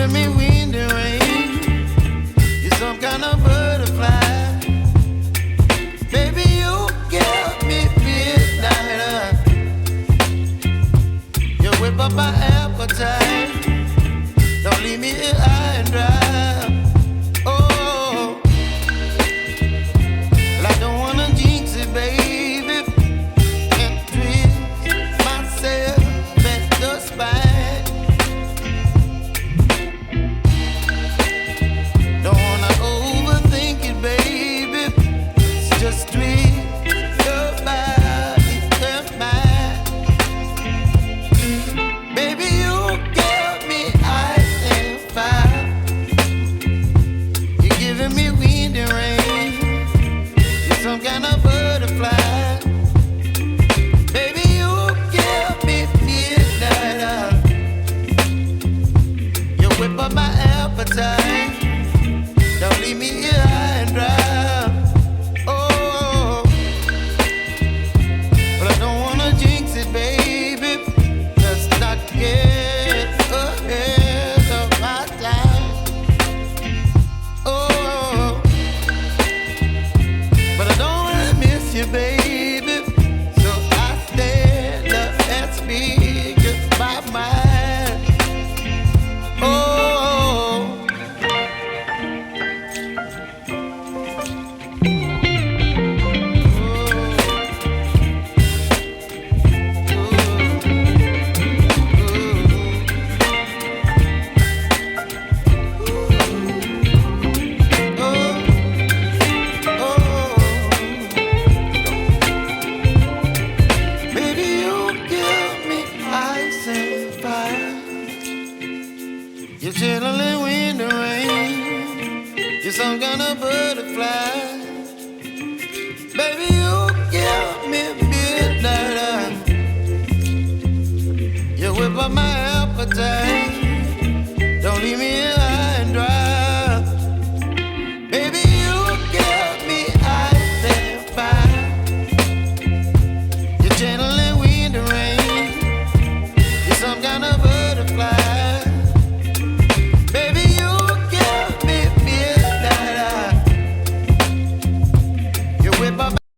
giving me wind and rain. You're some kind of butterfly. Baby, you give me midnight. You whip up my appetite. Don't leave me here high and dry. Oh, well, I don't wanna jinx it, baby. Can't twist myself at the spine. Don't wanna overthink it, baby. It's just twist your body and mine. Baby, you give me ice and fire. You're giving me wind and rain. You're some kind of butterfly. Baby, you give me midnight. You whip up my appetite. Don't leave me here high and dry. Oh, but I don't wanna jinx it, baby. Let's not get ahead of my time. Oh, but I don't wanna miss you, baby. So I stand up and speak my mind. Oh. Baby, you give me ice and fire. You're chilling wind and rain. You're some kind of butterfly. Baby, you give me midnight. You whip up my appetite. Don't leave me